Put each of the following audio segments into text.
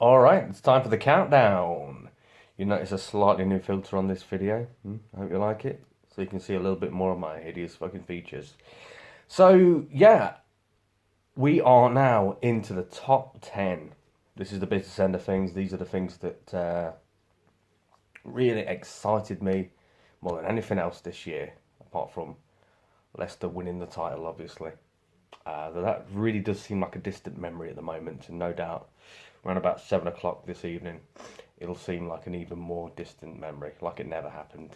Alright, it's time for the countdown. You notice a slightly new filter on this video. I hope you like it. So you can see a little bit more of my hideous fucking features. So, yeah, we are now into the top 10. This is the business end of things. These are the things that really excited me more than anything else this year, apart from Leicester winning the title, obviously. That really does seem like a distant memory at the moment, and no doubt around about 7 o'clock this evening, it'll seem like an even more distant memory, like it never happened.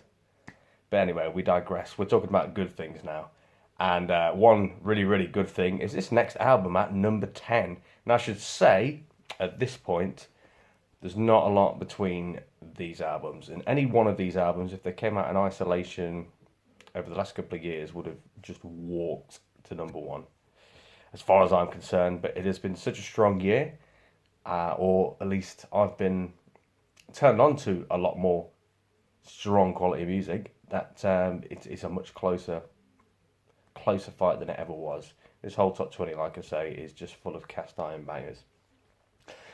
But anyway, we digress. We're talking about good things now. And one really, really good thing is this next album at number 10. And I should say, at this point, there's not a lot between these albums. And any one of these albums, if they came out in isolation over the last couple of years, would have just walked to number one, as far as I'm concerned. But it has been such a strong year, or at least I've been turned on to a lot more strong quality music. That it's a much closer fight than it ever was. This whole top 20, like I say, is just full of cast iron bangers.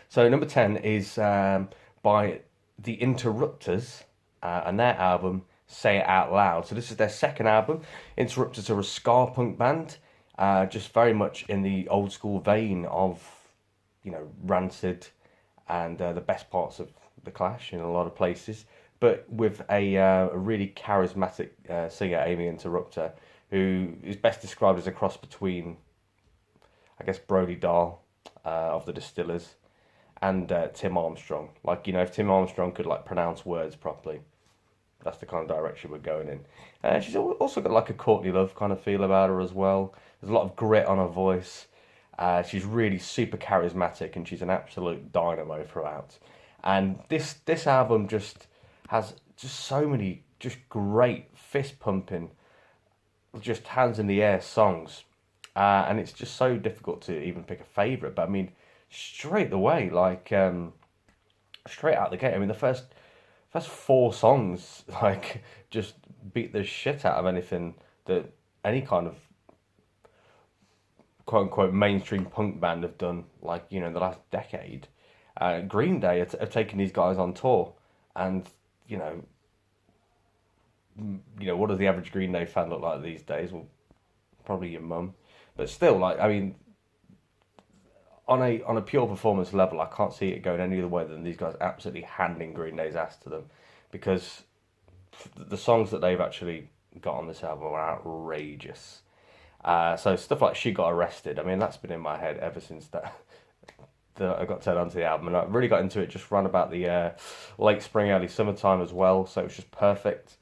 So number 10 is by The Interrupters and their album Say It Out Loud. So this is their second album. Interrupters are a ska punk band, just very much in the old school vein of, Rancid and the best parts of The Clash in a lot of places, but with a really charismatic singer, Amy Interrupter, who is best described as a cross between, I guess, Brody Dahl of the Distillers and Tim Armstrong. Like, if Tim Armstrong could pronounce words properly, that's the kind of direction we're going in. She's also got like a Courtney Love kind of feel about her as well. There's a lot of grit on her voice. She's really super charismatic and she's an absolute dynamo throughout. And this album just has just so many just great fist pumping, just hands in the air songs, and it's just so difficult to even pick a favorite. But I mean, straight away, straight out the gate. I mean, the first four songs just beat the shit out of anything that any kind of quote unquote mainstream punk band have done. In the last decade, Green Day have taken these guys on tour, and you know what does the average Green Day fan look like these days? Well, probably your mum. But still, I mean, on a pure performance level, I can't see it going any other way than these guys absolutely handing Green Day's ass to them, because the songs that they've actually got on this album are outrageous. So stuff like She Got Arrested, I mean, that's been in my head ever since that I got turned on to the album, and I really got into it just around about the late spring, early summertime as well. So it was just perfect.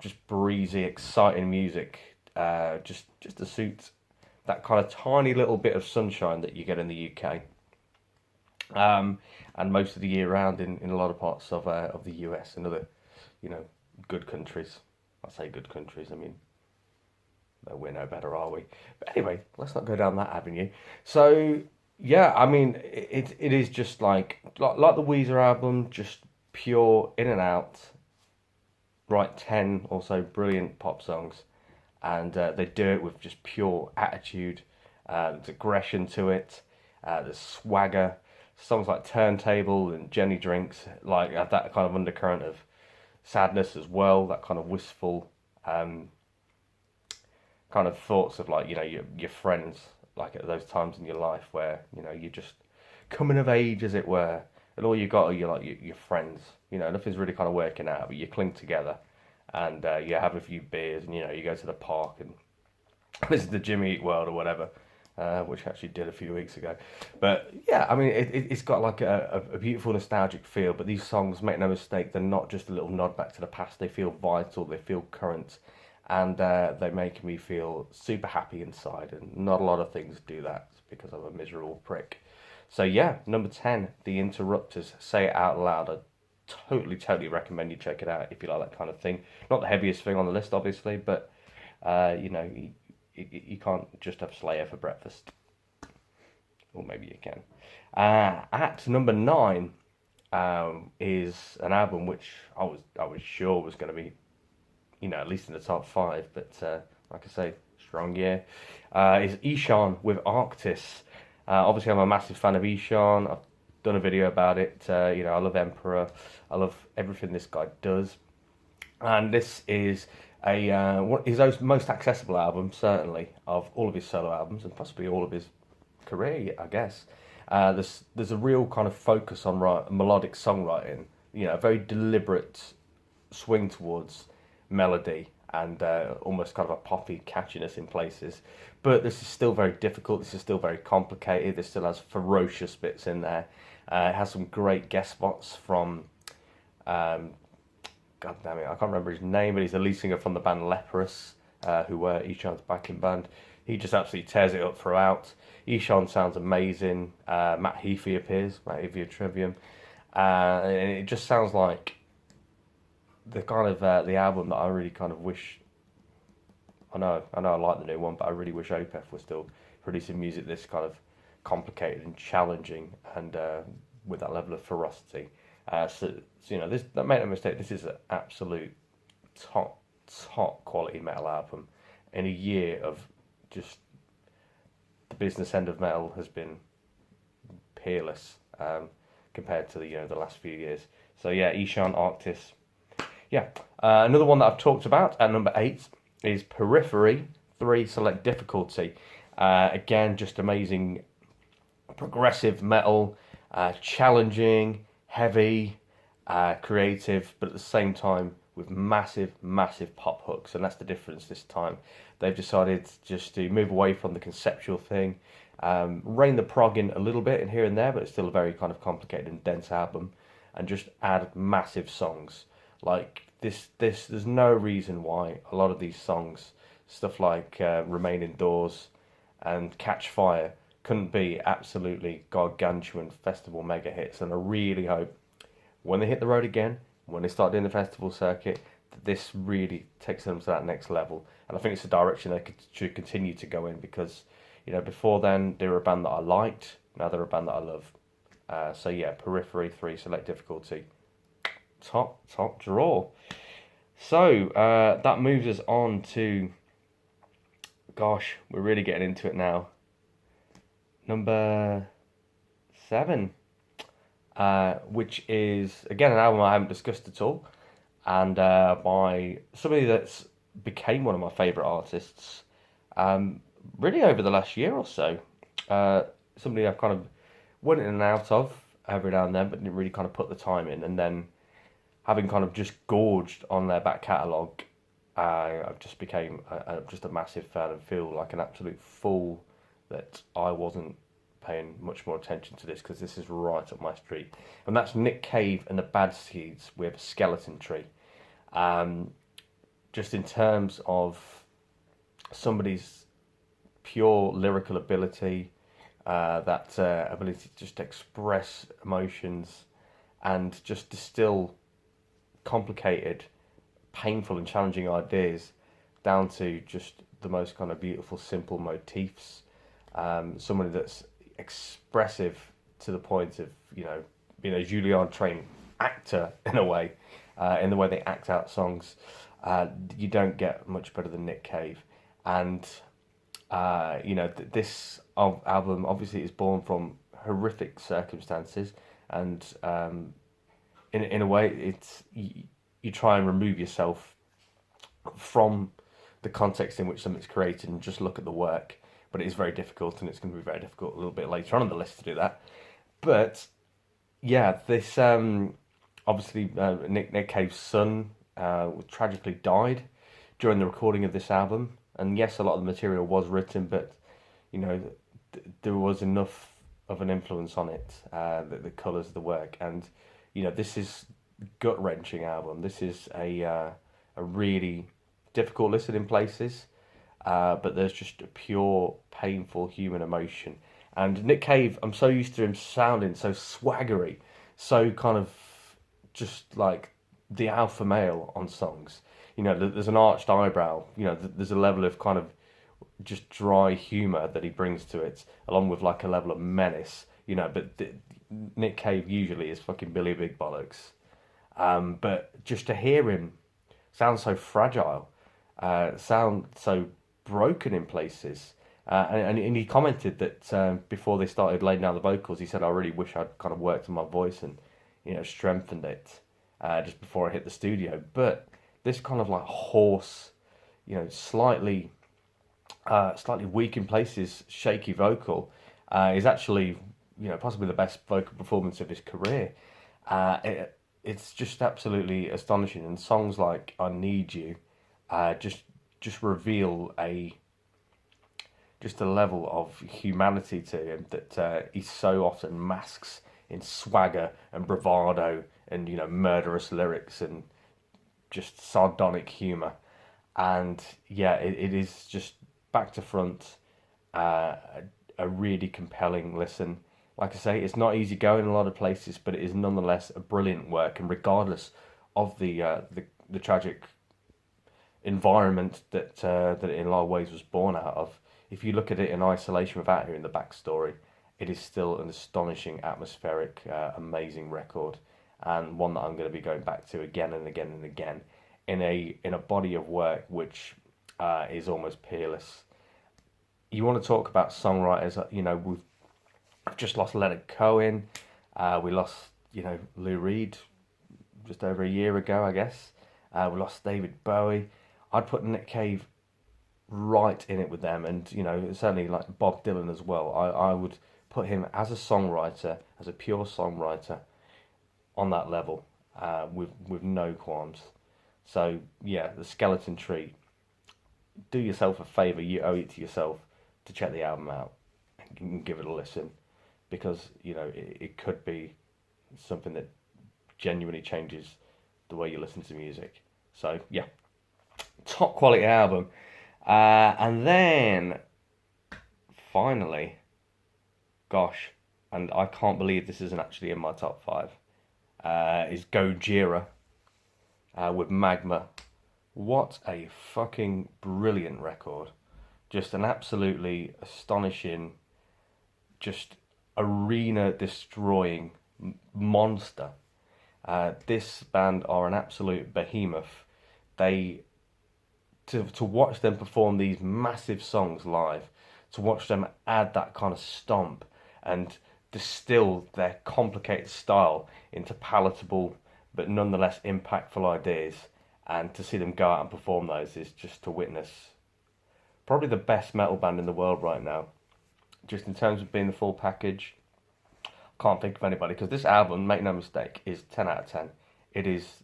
Just breezy, exciting music, just to suit that kind of tiny little bit of sunshine that you get in the UK, and most of the year round in a lot of parts of the US and other, good countries. I say good countries, I mean, we're no better, are we? But anyway, let's not go down that avenue. So yeah, I mean, it is just like the Weezer album, just pure in and out. Write 10 or so brilliant pop songs, and they do it with just pure attitude. There's aggression to it, there's swagger. Songs like Turntable and Jenny Drinks have that kind of undercurrent of sadness as well, that kind of wistful kind of thoughts of your friends, at those times in your life where you're just coming of age, as it were, and all you got are your friends. Nothing's really kind of working out, but you cling together, and you have a few beers, and you go to the park and listen to Jimmy Eat World or whatever, which I actually did a few weeks ago. But yeah, I mean, it's got a beautiful nostalgic feel. But these songs, make no mistake, they're not just a little nod back to the past. They feel vital. They feel current, and they make me feel super happy inside. And not a lot of things do that because I'm a miserable prick. So yeah, number 10, The Interrupters, Say It Out Loud. I totally recommend you check it out if you like that kind of thing. Not the heaviest thing on the list, obviously, but you can't just have Slayer for breakfast. Or maybe you can. At number 9 is an album which I was sure was going to be, at least in the top 5, but like I say, strong year. Is Eshon with Arctis. Obviously, I'm a massive fan of Eshon. I've done a video about it. I love Emperor. I love everything this guy does. And this is his most accessible album, certainly, of all of his solo albums, and possibly all of his career, I guess. There's a real kind of focus on melodic songwriting, a very deliberate swing towards melody and almost kind of a poppy catchiness in places. But this is still very difficult. This is still very complicated. This still has ferocious bits in there. It has some great guest spots from, God damn it, I can't remember his name, but he's the lead singer from the band Leprous, who were Ishan's backing band. He just absolutely tears it up throughout. Ishan sounds amazing. Matt Heafy appears, Matt Heafy of Trivium. And it just sounds like the kind of the album that I really kind of wish. I know I like the new one, but I really wish Opeth was still producing music this kind of complicated and challenging, and with that level of ferocity. This, make no mistake, this is an absolute top quality metal album. In a year of just the business end of metal has been peerless compared to the last few years. So yeah, Ishan Arctis. Yeah, another one that I've talked about at number 8 is Periphery 3 Select Difficulty. Again, just amazing progressive metal, challenging, heavy, creative, but at the same time with massive pop hooks, and that's the difference this time. They've decided just to move away from the conceptual thing, rein the prog in a little bit in here and there, but it's still a very kind of complicated and dense album, and just add massive songs. Like this, there's no reason why a lot of these songs, stuff like Remain Indoors and Catch Fire, couldn't be absolutely gargantuan festival mega hits. And I really hope when they hit the road again, when they start doing the festival circuit, that this really takes them to that next level. And I think it's a direction they should continue to go in, because before then they were a band that I liked, now they're a band that I love. So yeah, Periphery 3 Select Difficulty, top draw. So that moves us on to, gosh, we're really getting into it now. Number 7, which is again an album I haven't discussed at all, and by somebody that's became one of my favourite artists, really over the last year or so. Somebody I've kind of went in and out of every now and then, but didn't really kind of put the time in, and then having kind of just gorged on their back catalogue, I've just became just a massive fan and feel like an absolute fool that I wasn't paying much more attention to this, because this is right up my street. And that's Nick Cave and the Bad Seeds with Skeleton Tree. Just in terms of somebody's pure lyrical ability, that ability to just express emotions and just distill complicated, painful and challenging ideas down to just the most kind of beautiful, simple motifs. Somebody that's expressive to the point of, being a Juilliard trained actor in a way, in the way they act out songs. You don't get much better than Nick Cave. And, this album obviously is born from horrific circumstances, and in a way, it's you try and remove yourself from the context in which something's created and just look at the work. But it is very difficult, and it's going to be very difficult a little bit later on the list to do that. But yeah, this obviously Nick Cave's son tragically died during the recording of this album, and yes, a lot of the material was written, but there was enough of an influence on it that the colours of the work, and this is gut-wrenching album. This is a really difficult listen in places. But there's just a pure, painful human emotion. And Nick Cave, I'm so used to him sounding so swaggery, so kind of just like the alpha male on songs. There's an arched eyebrow. There's a level of kind of just dry humour that he brings to it, along with like a level of menace. But Nick Cave usually is fucking Billy Big Bollocks. But just to hear him sound so fragile, sound so broken in places, And he commented that before they started laying down the vocals, he said, "I really wish I'd kind of worked on my voice and strengthened it just before I hit the studio." But this kind of like hoarse, slightly slightly weak in places, shaky vocal is actually possibly the best vocal performance of his career. It's just absolutely astonishing, and songs like "I Need You" just reveal a level of humanity to him that he so often masks in swagger and bravado and murderous lyrics and just sardonic humor. And yeah, it is just back to front, a really compelling listen. Like I say, it's not easy going in a lot of places, but it is nonetheless a brilliant work. And regardless of the tragic environment that it in a lot of ways was born out of, if you look at it in isolation without hearing the backstory, it is still an astonishing, atmospheric, amazing record, and one that I'm going to be going back to again and again and again in a body of work which is almost peerless. You want to talk about songwriters? We've just lost Leonard Cohen. We lost Lou Reed just over a year ago, I guess. We lost David Bowie. I'd put Nick Cave right in it with them, and certainly like Bob Dylan as well. I would put him as a songwriter, as a pure songwriter, on that level, with no qualms. So yeah, the Skeleton Tree. Do yourself a favour. You owe it to yourself to check the album out and give it a listen, because it could be something that genuinely changes the way you listen to music. So yeah, top quality album. And then finally, gosh, and I can't believe this isn't actually in my top five, is Gojira with Magma. What a fucking brilliant record. Just an absolutely astonishing, just arena destroying monster. This band are an absolute behemoth. To watch them perform these massive songs live, to watch them add that kind of stomp and distill their complicated style into palatable but nonetheless impactful ideas, and to see them go out and perform those is just to witness probably the best metal band in the world right now. Just in terms of being the full package, can't think of anybody, because this album, make no mistake, is 10 out of 10. It is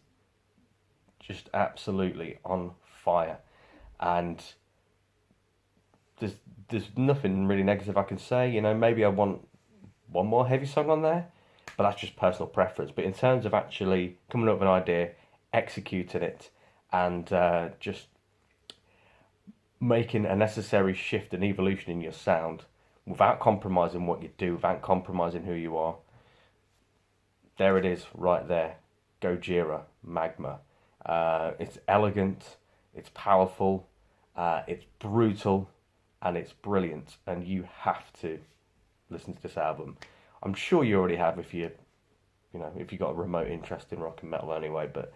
just absolutely on fire, and there's nothing really negative I can say. Maybe I want one more heavy song on there, but that's just personal preference. But in terms of actually coming up with an idea, executing it, and just making a necessary shift and evolution in your sound without compromising what you do, without compromising who you are, there it is right there. Gojira, Magma. It's elegant, it's powerful, it's brutal, and it's brilliant. And you have to listen to this album. I'm sure you already have if if you got a remote interest in rock and metal anyway. But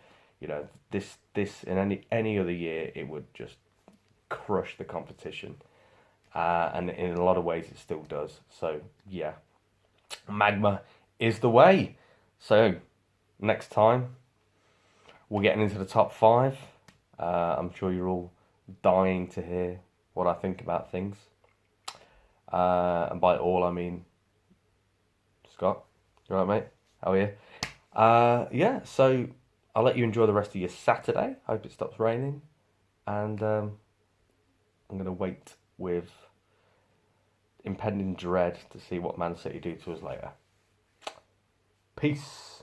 this in any other year, it would just crush the competition. And in a lot of ways, it still does. So yeah, Magma is the way. So next time, we're getting into the top five. I'm sure you're all dying to hear what I think about things. And by all, I mean Scott. You alright, mate? How are you? Yeah, so I'll let you enjoy the rest of your Saturday. Hope it stops raining. And I'm going to wait with impending dread to see what Man City do to us later. Peace.